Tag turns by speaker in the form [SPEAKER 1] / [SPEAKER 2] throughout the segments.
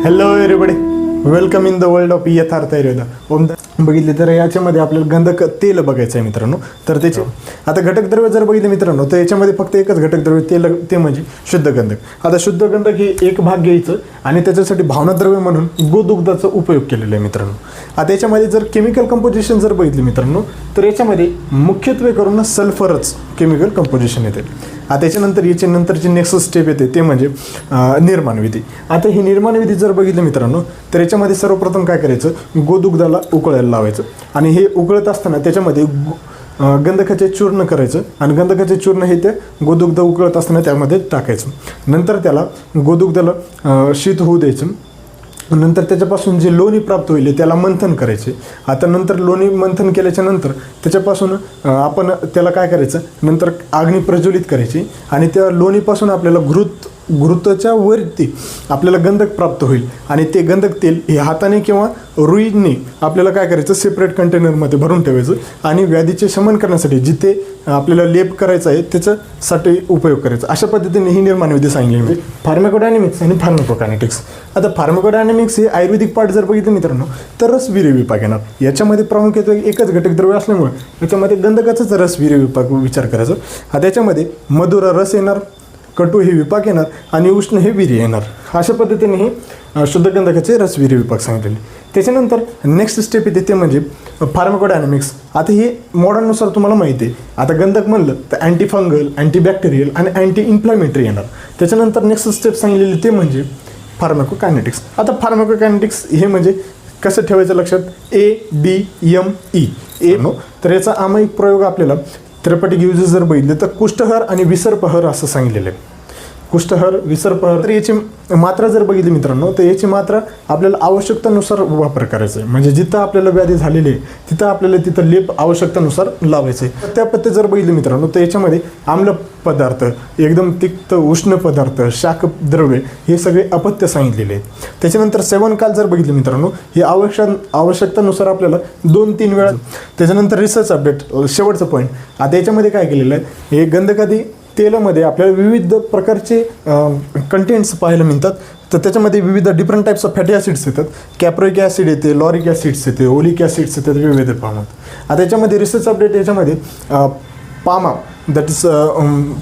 [SPEAKER 1] Hello everybody, welcome in the world of यथार्थ आयुर्वेदा. बघितले तर याच्यामध्ये आपल्याला गंधक तेल बघायचं आहे मित्रांनो. तर त्याचे आता घटकद्रव्य जर बघितले मित्रांनो, तर याच्यामध्ये फक्त एकच घटकद्रव्य तेल, ते म्हणजे शुद्ध गंधक. आता शुद्ध गंधक हे एक भाग घ्यायचं आणि त्याच्यासाठी भावनाद्रव्य म्हणून गोदुग्धाचा उपयोग केलेला आहे मित्रांनो. आता याच्यामध्ये जर केमिकल कंपोजिशन जर बघितले मित्रांनो, तर याच्यामध्ये मुख्यत्वे करून सल्फरच केमिकल कंपोजिशन येते. आता याच्यानंतर याची नंतरची नेक्स्ट स्टेप येते ते म्हणजे निर्माण विधी. आता ही निर्माण विधी जर बघितली मित्रांनो, तर याच्यामध्ये सर्वप्रथम काय करायचं, गोदुग्धाला उकळायला लावायचं आणि हे उकळत असताना त्याच्यामध्ये गंधकाचे चूर्ण करायचं आणि गंधकाचे चूर्ण हे त्या गोदुग्ध उकळत असताना त्यामध्ये टाकायचं. नंतर त्याला गोदुग्धाला शीत होऊ द्यायचं. नंतर त्याच्यापासून जे लोणी प्राप्त होईल त्याला मंथन करायचे. आता नंतर लोणी मंथन केल्याच्या नंतर त्याच्यापासून आपण त्याला काय करायचं, नंतर अग्नी प्रज्वलित करायची आणि त्या लोणीपासून आपल्याला घृताच्या वरती आपल्याला गंधक प्राप्त होईल आणि ते गंधक तेल हे हाताने किंवा रुईने आपल्याला काय करायचं, सेपरेट कंटेनरमध्ये भरून ठेवायचं आणि व्याधीचे शमन करण्यासाठी जिथे आपल्याला लेप करायचा आहे त्याच्यासाठी उपयोग करायचा. अशा पद्धतीने ही निर्माण विधी सांगितली म्हणजे फार्माकोडायनॅमिक्स आणि फार्माकोकायनेटिक्स. आता फार्माकोडायनॅमिक्स हे आयुर्वेदिक पार्ट जर बघितलं मित्रांनो, तर रसवीर्य विभाग येणार. याच्यामध्ये प्रामुख्याने एकच घटकद्रव्य असल्यामुळे याच्यामध्ये गंधकाचाच रसवीर्य विभाग विचार करायचा. आता याच्यामध्ये मधुर रस येणार, कटू हे विपाक येणार आणि उष्ण हे वीर्य येणार. अशा पद्धतीने हे शुद्ध गंधकाचे रसवीर्य विपाक सांगितलेले. त्याच्यानंतर नेक्स्ट स्टेप येते ते म्हणजे फार्माकोडायनॅमिक्स. आता हे मॉडर्ननुसार तुम्हाला माहिती आहे. आता गंधक म्हणलं तर अँटी फंगल, अँटीबॅक्टेरियल आणि अँटी इन्फ्लॅमेटरी येणार. त्याच्यानंतर नेक्स्ट स्टेप सांगितलेली ते म्हणजे फार्माकोकायनेटिक्स. आता फार्माकोकायनेटिक्स हे म्हणजे कसं ठेवायचं लक्षात, ADME ए नो. तर याचा आमायिक प्रयोग आपल्याला थेरपॅटिक युजेस जर बघितले तर कुष्ठहर आणि विसर्पहर असं सांगितलेलं आहे. कुष्ठहर, विसर्पहर. तर याची मात्रा जर बघितली मित्रांनो, तर याची मात्रा आपल्याला आवश्यकतेनुसार वापर करायचा आहे. म्हणजे जिथं आपल्याला व्याधी झालेली आहे तिथं आपल्याला तिथं लेप आवश्यकतेनुसार लावायचं आहे. त्या पद्धती जर बघितली मित्रांनो, तर याच्यामध्ये आम्ल पदार्थ, एकदम तिक्त उष्ण पदार्थ, शाक द्रव्य हे सगळे अपथ्य सांगितलेले आहेत. त्याच्यानंतर सेवनकाल जर बघितलं मित्रांनो, हे आवश्यकतेनुसार आपल्याला 2-3 वेळा. त्याच्यानंतर रिसर्च अपडेट, शेवटचं पॉईंट. आता याच्यामध्ये काय केलेलं आहे, हे गंधकादी तेलामध्ये आपल्याला विविध प्रकारचे कंटेंट्स पाहायला मिळतात. तर त्याच्यामध्ये विविध different types of fatty acids येतात. कॅप्रोइक ॲसिड येते, लॉरिक ॲसिड्स येते, ओलिक ॲसिड्स येतात, विविध प्रमाणात. आता याच्यामध्ये रिसर्च अपडेट याच्यामध्ये पामा, दॅट इज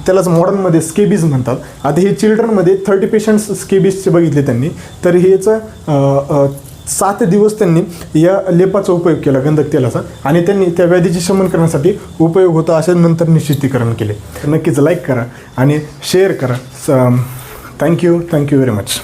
[SPEAKER 1] त्यालाच मॉडर्नमध्ये स्केबीज म्हणतात. आता हे चिल्ड्रनमध्ये 30 पेशंट्स स्केबीजचे बघितले त्यांनी. तर हेचं 7 दिवस त्यांनी या लेपाचा उपयोग केला, गंधक तेलाचा, आणि त्यांनी त्या व्याधीचे शमन करण्यासाठी उपयोग होता असे नंतर निश्चितीकरण केले. नक्कीच लाईक करा आणि शेअर करा. Thank you very much.